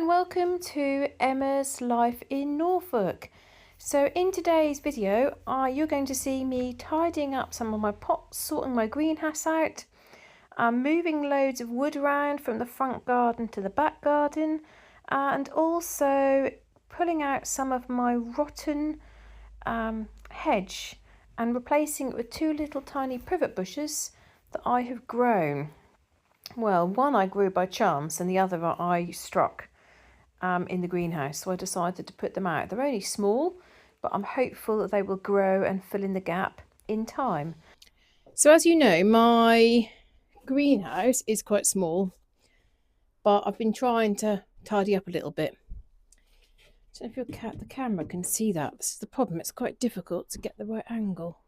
and welcome to Emma's Life in Norfolk. So in today's video you're going to see me tidying up some of my pots, sorting my greenhouse out, moving loads of wood around from the front garden to the back garden, and also pulling out some of my rotten hedge and replacing it with two little tiny privet bushes that I have grown. Well, one I grew by chance and the other I struck in the greenhouse, so I decided to put them out. They're only small, but I'm hopeful that they will grow and fill in the gap in time. So as you know, my greenhouse is quite small, but I've been trying to tidy up a little bit. I don't know if the camera can see that. This is the problem, it's quite difficult to get the right angle.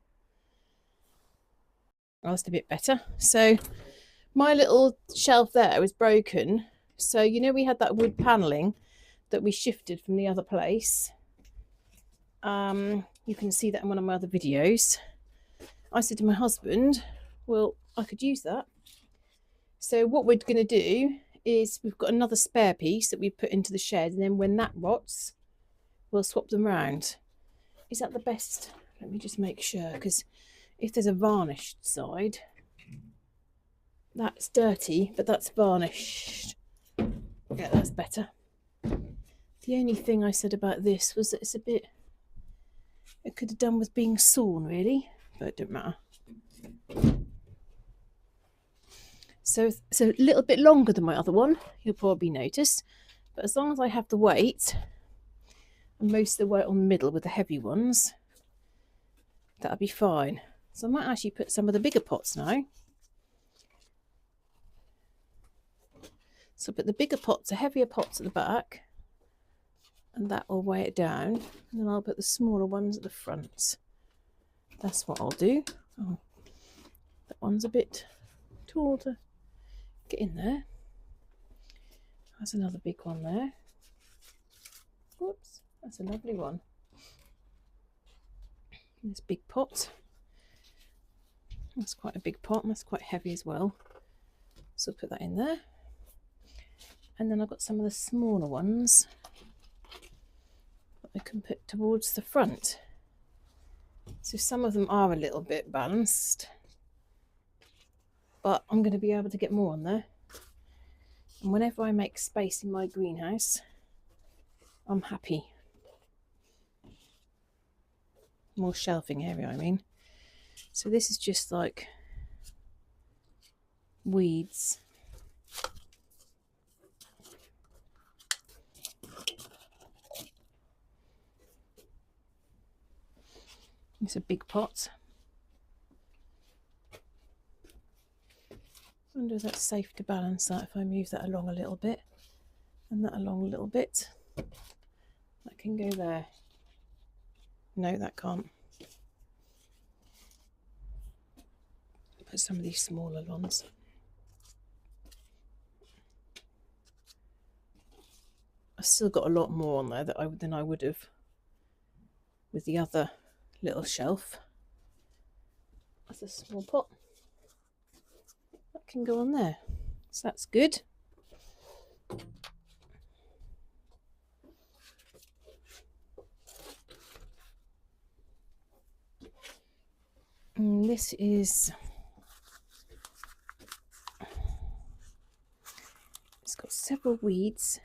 Oh, that's a bit better. So my little shelf there was broken. So you know we had that wood panelling that we shifted from the other place. You can see that in one of my other videos. I said to my husband, well, I could use that. So what we're going to do is we've got another spare piece that we put into the shed, and then when that rots, we'll swap them round. Is that the best? Let me just make sure, because if there's a varnished side, that's dirty, but that's varnished. Yeah, that's better. The only thing I said about this was that it's a bit, it could have done with being sawn really, but it don't matter. So it's a little bit longer than my other one, you'll probably notice, but as long as I have the weight, and most of the weight on the middle with the heavy ones, that'll be fine. So I might actually put some of the bigger pots now. So put the bigger pots, the heavier pots at the back, and that will weigh it down, and then I'll put the smaller ones at the front. That's what I'll do. Oh, that one's a bit tall to get in there. That's another big one there. Whoops, that's a lovely one. This big pot. That's quite a big pot, and that's quite heavy as well. So put that in there. And then I've got some of the smaller ones that I can put towards the front. So some of them are a little bit balanced, but I'm going to be able to get more on there. And whenever I make space in my greenhouse, I'm happy. More shelving area, I mean. So this is just like weeds. It's a big pot. I wonder if that's safe to balance that if I move that along a little bit and that along a little bit. That can go there. No, that can't. Put some of these smaller ones. I've still got a lot more on there than I would have with the other little shelf. That's a small pot. That can go on there. So that's good. And this is, it's got several weeds.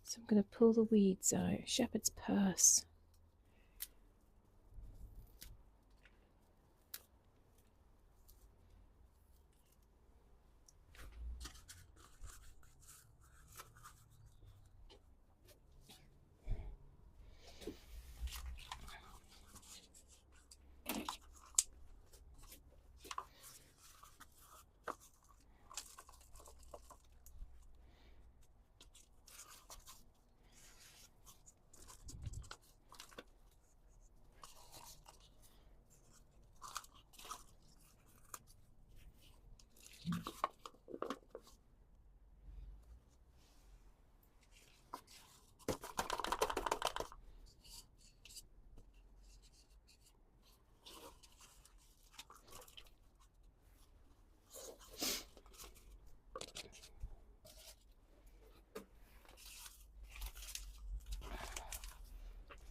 So I'm going to pull the weeds out. Shepherd's purse.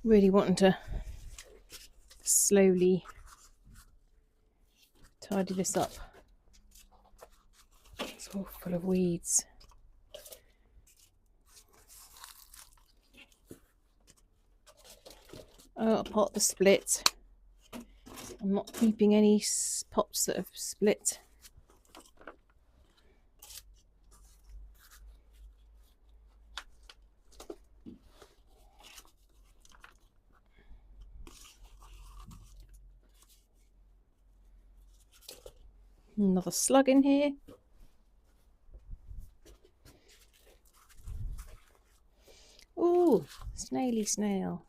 Really wanting to slowly tidy this up. It's all full of weeds. Oh, a pot that's split. I'm not keeping any pots that have split. Another slug in here. Ooh, snaily snail.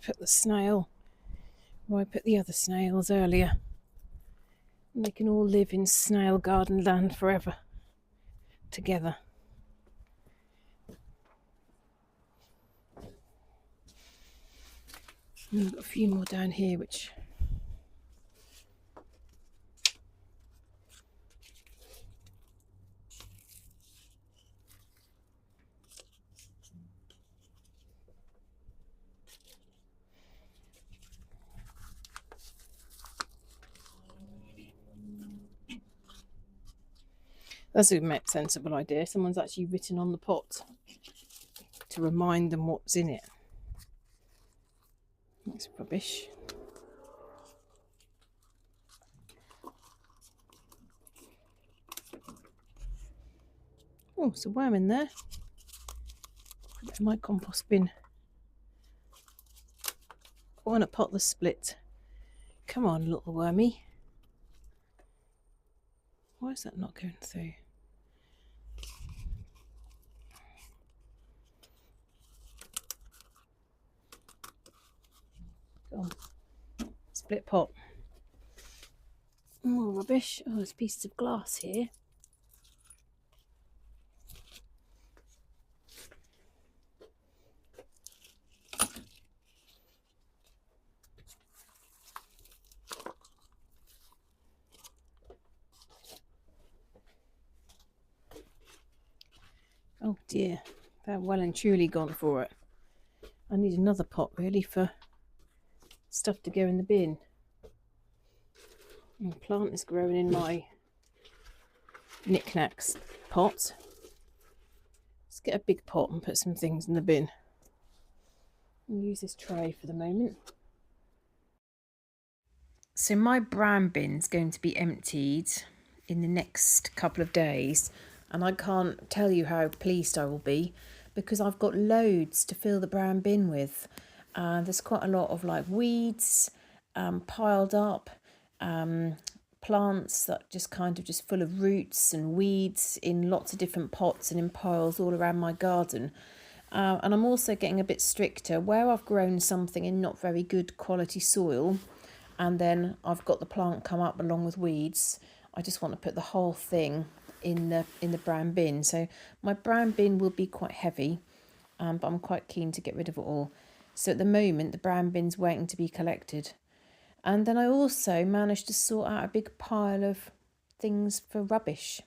Put the snail where I put the other snails earlier. And they can all live in snail garden land forever together. And we've got a few more down here which that's a sensible idea. Someone's actually written on the pot to remind them what's in it. That's rubbish. Oh, there's a worm in there. Put it in my compost bin. I want a pot that's split. Come on, little wormy. Why is that not going through? Go on. Split pot. More rubbish. Oh, there's pieces of glass here. Oh dear, they're well and truly gone for it. I need another pot really for stuff to go in the bin. And the plant is growing in my knickknacks pot. Let's get a big pot and put some things in the bin. I'll use this tray for the moment. So my brown bin's going to be emptied in the next couple of days, and I can't tell you how pleased I will be because I've got loads to fill the brown bin with. There's quite a lot of like weeds piled up, plants that just kind of just full of roots and weeds in lots of different pots and in piles all around my garden. And I'm also getting a bit stricter where I've grown something in not very good quality soil, and then I've got the plant come up along with weeds. I just want to put the whole thing in the brown bin. So my brown bin will be quite heavy, but I'm quite keen to get rid of it all. So at the moment the brown bin's waiting to be collected. And then I also managed to sort out a big pile of things for rubbish.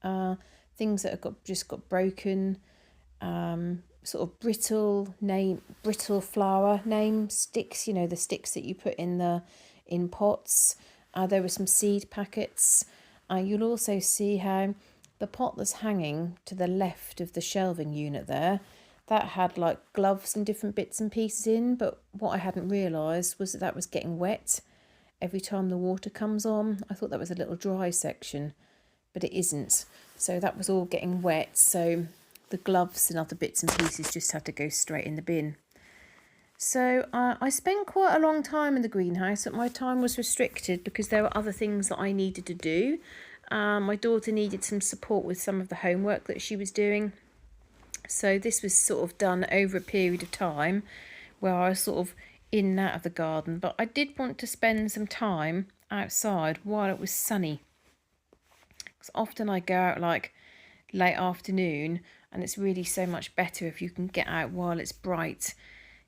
Things that have just got broken, sort of brittle flower name sticks, you know, the sticks that you put in pots. There were some seed packets. You'll also see how the pot that's hanging to the left of the shelving unit there, that had like gloves and different bits and pieces in, but what I hadn't realised was that was getting wet every time the water comes on. I thought that was a little dry section, but it isn't. So that was all getting wet, so the gloves and other bits and pieces just had to go straight in the bin. So I spent quite a long time in the greenhouse, but my time was restricted because there were other things that I needed to do. My daughter needed some support with some of the homework that she was doing. So this was sort of done over a period of time where I was sort of in and out of the garden. But I did want to spend some time outside while it was sunny. Because often I go out like late afternoon, and it's really so much better if you can get out while it's bright.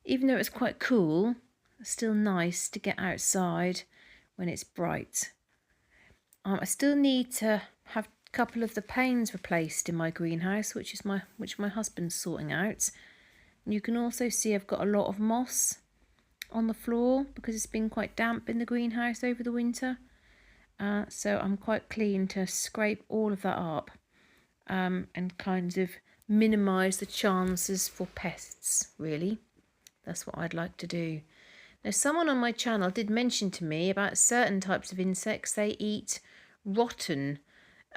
Even though it's quite cool, it's still nice to get outside when it's bright. I still need to have couple of the panes replaced in my greenhouse, which my husband's sorting out. And you can also see I've got a lot of moss on the floor because it's been quite damp in the greenhouse over the winter. So I'm quite keen to scrape all of that up and kind of minimise the chances for pests, really. That's what I'd like to do. Now, someone on my channel did mention to me about certain types of insects. They eat rotten,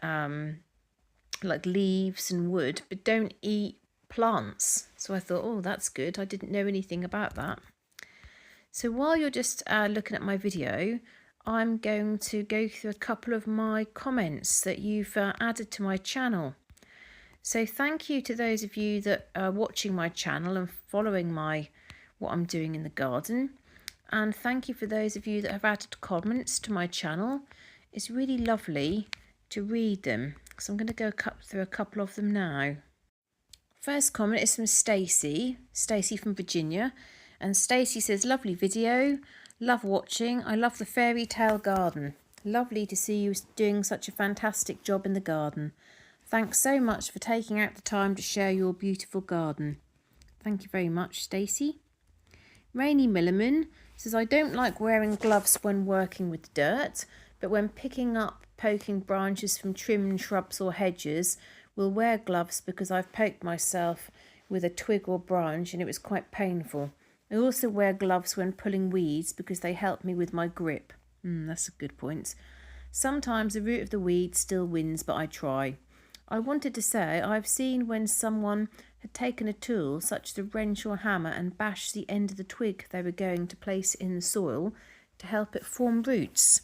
like leaves and wood, but don't eat plants. So I thought, oh, that's good. I didn't know anything about that. So while you're just looking at my video, I'm going to go through a couple of my comments that you've added to my channel. So thank you to those of you that are watching my channel and following what I'm doing in the garden. And thank you for those of you that have added comments to my channel. It's really lovely to read them. So I'm going to go through a couple of them now. First comment is from Stacey from Virginia. And Stacey says, lovely video, love watching. I love the fairy tale garden. Lovely to see you doing such a fantastic job in the garden. Thanks so much for taking out the time to share your beautiful garden. Thank you very much, Stacey. Rainy Milliman says, I don't like wearing gloves when working with dirt, but when picking up poking branches from trimmed shrubs or hedges, will wear gloves because I've poked myself with a twig or branch and it was quite painful. I also wear gloves when pulling weeds because they help me with my grip. That's a good point. Sometimes the root of the weed still wins, but I try. I wanted to say I've seen when someone had taken a tool such as a wrench or hammer and bashed the end of the twig they were going to place in the soil to help it form roots.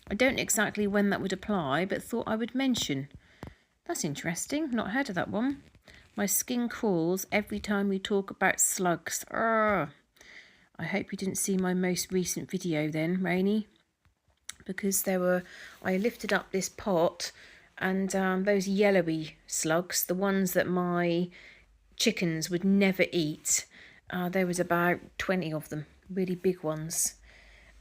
I don't know exactly when that would apply, but thought I would mention. That's interesting, not heard of that one. My skin crawls every time we talk about slugs. Urgh. I hope you didn't see my most recent video then, Rainy, because I lifted up this pot and those yellowy slugs, the ones that my chickens would never eat, there was about 20 of them, really big ones.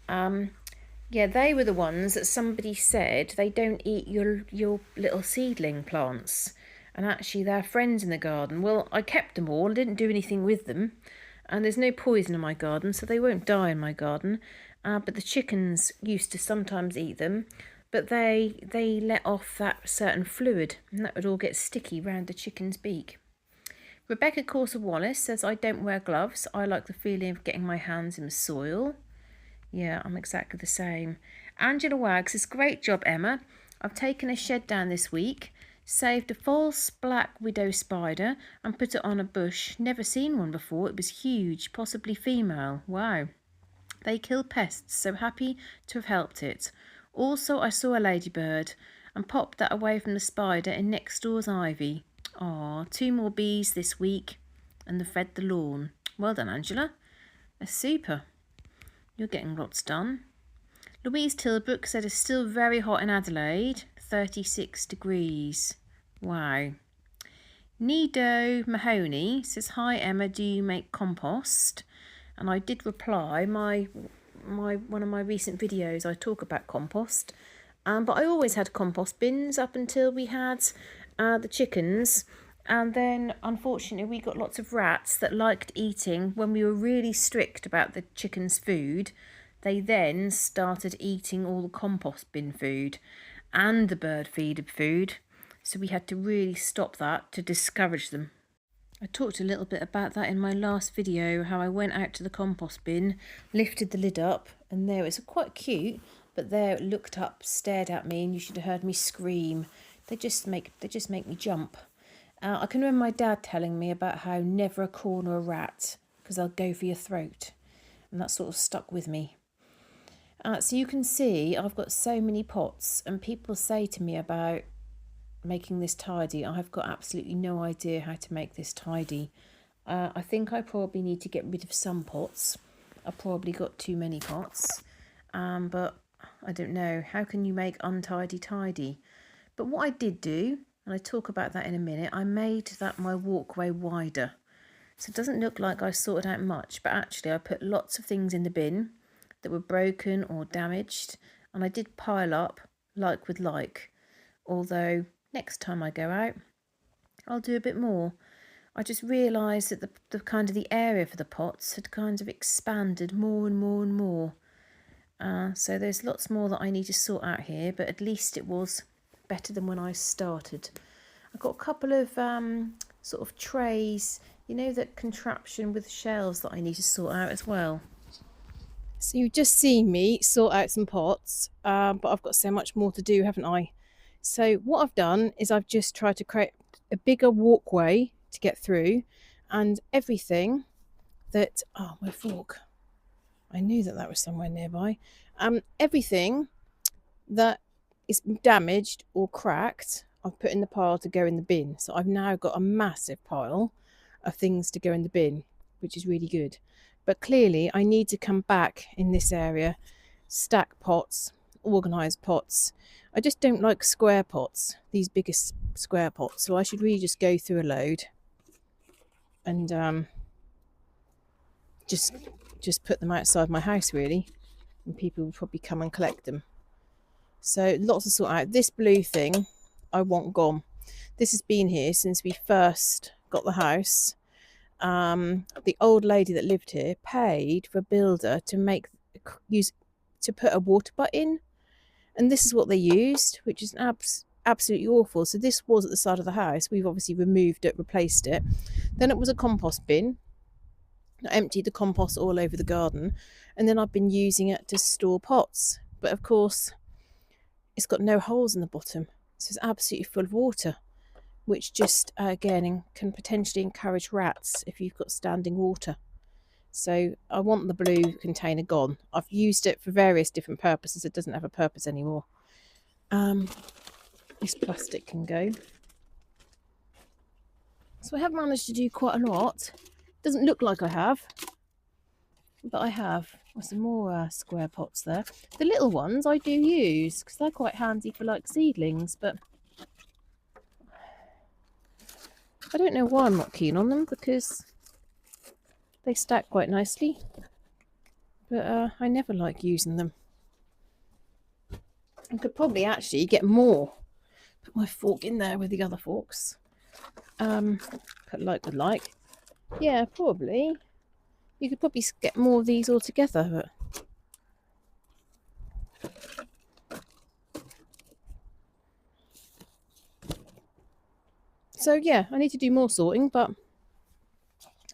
Yeah, they were the ones that somebody said they don't eat your little seedling plants, and actually they're friends in the garden. Well, I kept them all, I didn't do anything with them, and there's no poison in my garden, so they won't die in my garden. But the chickens used to sometimes eat them, but they let off that certain fluid, and that would all get sticky round the chicken's beak. Rebecca Corser Wallace says, I don't wear gloves. I like the feeling of getting my hands in the soil. Yeah, I'm exactly the same. Angela Wagg says, great job, Emma. I've taken a shed down this week, saved a false black widow spider and put it on a bush. Never seen one before. It was huge, possibly female. Wow. They kill pests, so happy to have helped it. Also, I saw a ladybird and popped that away from the spider in next door's ivy. Aw, 2 more bees this week and they've fed the lawn. Well done, Angela. That's super. You're getting lots done. Louise Tilbrook said it's still very hot in Adelaide, 36 degrees. Wow. Nido Mahoney says, hi Emma, do you make compost? And I did reply, one of my recent videos I talk about compost, but I always had compost bins up until we had the chickens, and then unfortunately we got lots of rats that liked eating. When we were really strict about the chickens' food, they then started eating all the compost bin food and the bird feeder food, so we had to really stop that to discourage them. I talked a little bit about that in my last video, how I went out to the compost bin, lifted the lid up, and there it was quite cute, but there it looked up, stared at me, and you should have heard me scream. They just make me jump. I can remember my dad telling me about how never a corner a rat, because they'll go for your throat, and that sort of stuck with me. So you can see I've got so many pots, and people say to me about making this tidy. I've got absolutely no idea how to make this tidy. I think I probably need to get rid of some pots. I've probably got too many pots, but I don't know. How can you make untidy tidy? But what I did do, and I talk about that in a minute, I made my walkway wider. So it doesn't look like I sorted out much, but actually I put lots of things in the bin that were broken or damaged, and I did pile up like with like. Although next time I go out, I'll do a bit more. I just realised that the kind of the area for the pots had kind of expanded more and more and more. So there's lots more that I need to sort out here, but at least it was better than when I started. I've got a couple of sort of trays, you know, that contraption with shelves that I need to sort out as well. So you've just seen me sort out some pots, but I've got so much more to do, haven't I? So what I've done is I've just tried to create a bigger walkway to get through, and everything that, oh, my fork, I knew that that was somewhere nearby. Everything that is damaged or cracked, I've put in the pile to go in the bin. So I've now got a massive pile of things to go in the bin, which is really good. But clearly I need to come back in this area, stack pots, organise pots. I just don't like square pots, these biggest square pots. So I should really just go through a load and just put them outside my house, really, and people will probably come and collect them. So lots to sort out. This blue thing I want gone. This has been here since we first got the house. The old lady that lived here paid for a builder to put a water butt in, and this is what they used, which is absolutely awful. So this was at the side of the house. We've obviously removed it, replaced it. Then it was a compost bin. I emptied the compost all over the garden, and then I've been using it to store pots. But of course, it's got no holes in the bottom, so it's absolutely full of water, which just again can potentially encourage rats if you've got standing water. So I want the blue container gone. I've used it for various different purposes. It doesn't have a purpose anymore. This plastic can go. So I have managed to do quite a lot. Doesn't look like I have, but I have. There's some more square pots there. The little ones I do use because they're quite handy for like seedlings, but I don't know why I'm not keen on them, because they stack quite nicely, but I never like using them. I could probably actually get more. Put my fork in there with the other forks. Put like with like. Yeah, probably. You could probably get more of these all together, but so yeah, I need to do more sorting, but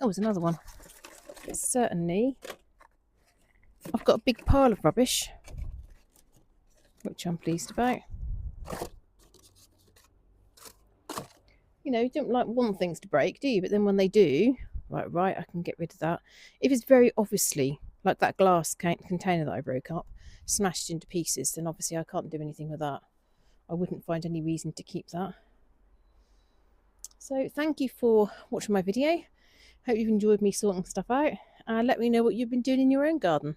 oh, there's another one. But certainly I've got a big pile of rubbish, which I'm pleased about. You know, you don't like want things to break, do you? But then when they do, right, I can get rid of that. If it's very obviously, like that glass container that I broke up, smashed into pieces, then obviously I can't do anything with that. I wouldn't find any reason to keep that. So thank you for watching my video. Hope you've enjoyed me sorting stuff out. Let me know what you've been doing in your own garden.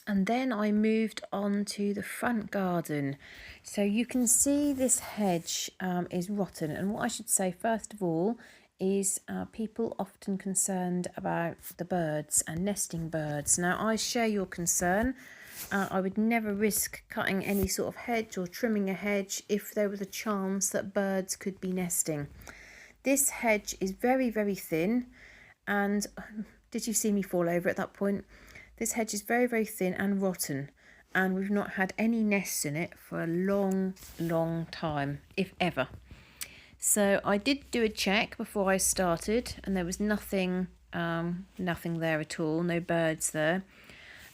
And then I moved on to the front garden. So you can see this hedge is rotten. And what I should say first of all is people often concerned about the birds and nesting birds. Now I share your concern. I would never risk cutting any sort of hedge or trimming a hedge if there was a chance that birds could be nesting. This hedge is very, very thin, and did you see me fall over at that point? This hedge is very, very thin and rotten, and we've not had any nests in it for a long, long time, if ever. So I did do a check before I started, and there was nothing there at all, no birds there.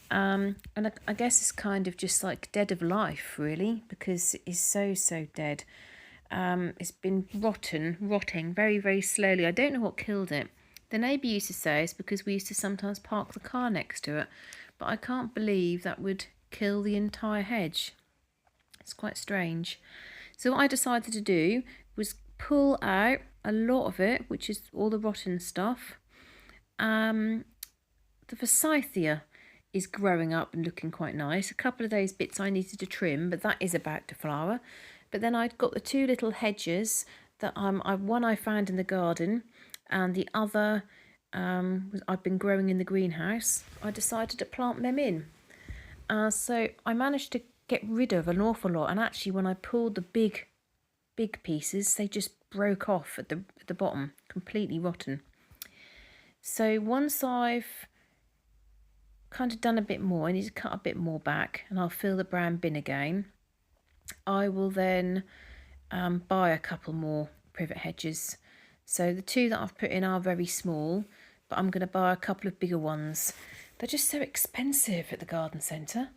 And I guess it's kind of just like dead of life, really, because it is so dead. It's been rotting very, very slowly. I don't know what killed it. The neighbour used to say it's because we used to sometimes park the car next to it, but I can't believe that would kill the entire hedge. It's quite strange. So what I decided to do was pull out a lot of it, which is all the rotten stuff. The forsythia is growing up and looking quite nice. A couple of those bits I needed to trim, but that is about to flower. But then I'd got the two little hedges that one I found in the garden, and the other I've been growing in the greenhouse. I decided to plant them in. So I managed to get rid of an awful lot, and actually when I pulled the big pieces, they just broke off at the bottom, completely rotten. So once I've kind of done a bit more, I need to cut a bit more back, and I'll fill the brown bin again. I will then buy a couple more privet hedges. So the 2 that I've put in are very small, but I'm going to buy a couple of bigger ones. They're just so expensive at the garden centre.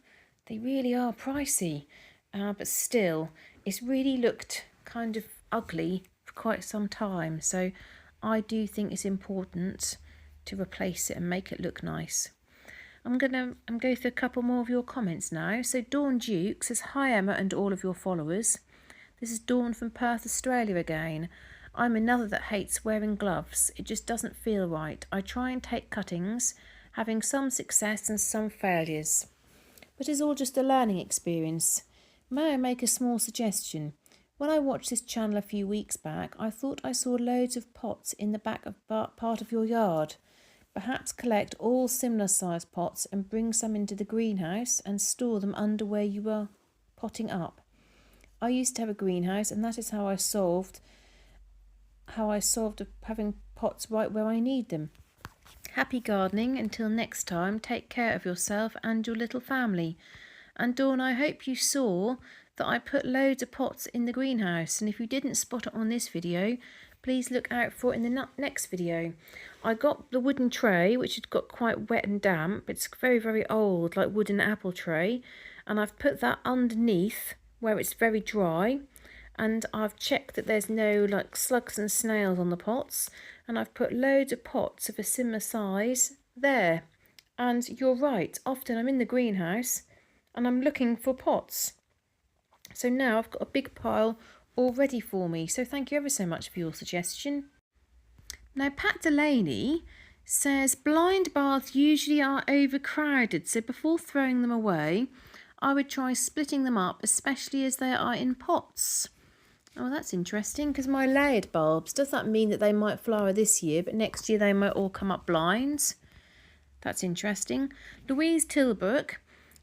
They really are pricey, but still, it's really looked kind of ugly for quite some time. So I do think it's important to replace it and make it look nice. I'm going to go through a couple more of your comments now. So Dawn Duke says, "Hi Emma and all of your followers. This is Dawn from Perth, Australia again. I'm another that hates wearing gloves. It just doesn't feel right. I try and take cuttings, having some success and some failures. But it's all just a learning experience. May I make a small suggestion? When I watched this channel a few weeks back, I thought I saw loads of pots in the back of part of your yard. Perhaps collect all similar sized pots and bring some into the greenhouse and store them under where you were potting up. I used to have a greenhouse, and that is how I solved having pots right where I need them. Happy gardening. Until next time, take care of yourself and your little family." And Dawn, I hope you saw that I put loads of pots in the greenhouse, and if you didn't spot it on this video, please look out for it in the next video. I got the wooden tray, which had got quite wet and damp. It's very, very old, like wooden apple tray, and I've put that underneath where it's very dry, and I've checked that there's no like slugs and snails on the pots, and I've put loads of pots of a similar size there. And you're right, often I'm in the greenhouse and I'm looking for pots. So now I've got a big pile all ready for me. So thank you ever so much for your suggestion. Now Pat Delaney says, "Blind baths usually are overcrowded, so before throwing them away, I would try splitting them up, especially as they are in pots." Oh, that's interesting, because my layered bulbs, does that mean that they might flower this year, but next year they might all come up blinds? That's interesting. Louise Tilbrook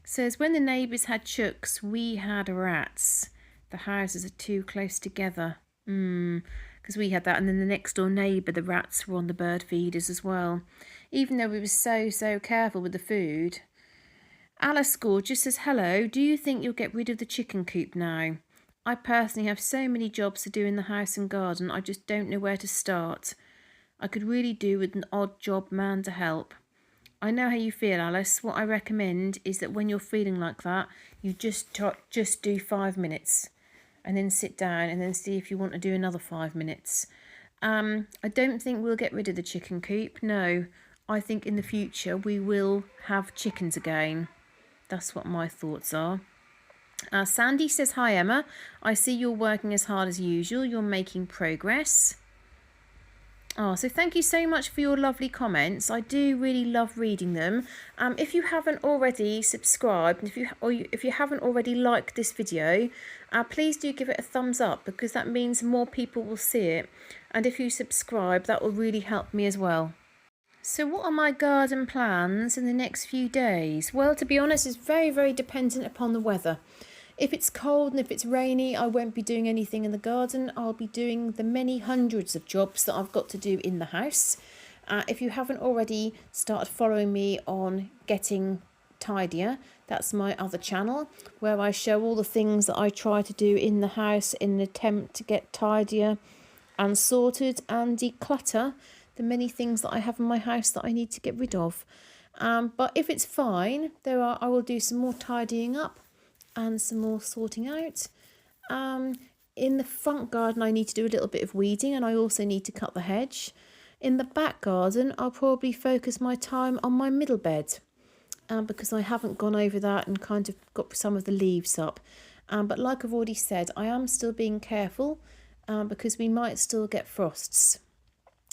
says, "When the neighbours had chooks, we had rats. The houses are too close together." Because we had that, and then the next door neighbour, the rats were on the bird feeders as well. Even though we were so careful with the food. Alice Gorgeous says, "Hello, do you think you'll get rid of the chicken coop now? I personally have so many jobs to do in the house and garden, I just don't know where to start. I could really do with an odd job man to help." I know how you feel, Alice. What I recommend is that when you're feeling like that, you just do 5 minutes and then sit down and then see if you want to do another 5 minutes. I don't think we'll get rid of the chicken coop. No, I think in the future we will have chickens again. That's what my thoughts are. Sandy says, "Hi Emma, I see you're working as hard as usual. You're making progress." Oh, so thank you so much for your lovely comments. I do really love reading them. If you haven't already subscribed, and if you haven't already liked this video, please do give it a thumbs up, because that means more people will see it. And if you subscribe, that will really help me as well. So what are my garden plans in the next few days? Well, to be honest, it's very, very dependent upon the weather. If it's cold and if it's rainy, I won't be doing anything in the garden. I'll be doing the many hundreds of jobs that I've got to do in the house. If you haven't already started following me on Getting Tidier, that's my other channel, where I show all the things that I try to do in the house in an attempt to get tidier and sorted and declutter the many things that I have in my house that I need to get rid of. But if it's fine, I will do some more tidying up and some more sorting out. In the front garden, I need to do a little bit of weeding, and I also need to cut the hedge. In the back garden, I'll probably focus my time on my middle bed, because I haven't gone over that and kind of got some of the leaves up. But like I've already said, I am still being careful because we might still get frosts.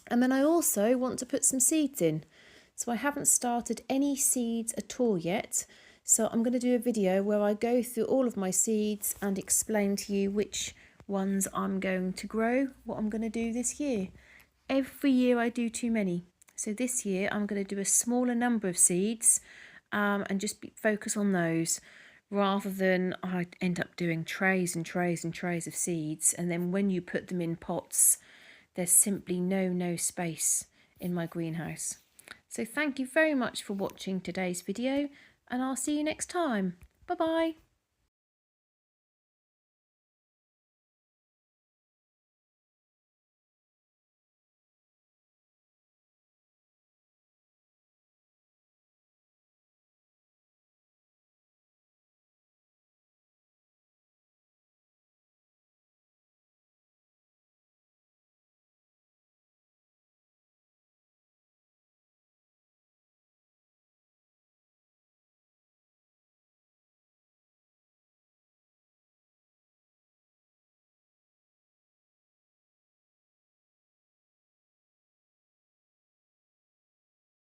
And then I also want to put some seeds in. So I haven't started any seeds at all yet. So I'm going to do a video where I go through all of my seeds and explain to you which ones I'm going to grow, what I'm going to do this year. Every year I do too many. So this year I'm going to do a smaller number of seeds and just focus on those. rather than I end up doing trays and trays and trays of seeds, and then when you put them in pots, there's simply no space in my greenhouse. So thank you very much for watching today's video, and I'll see you next time. Bye bye.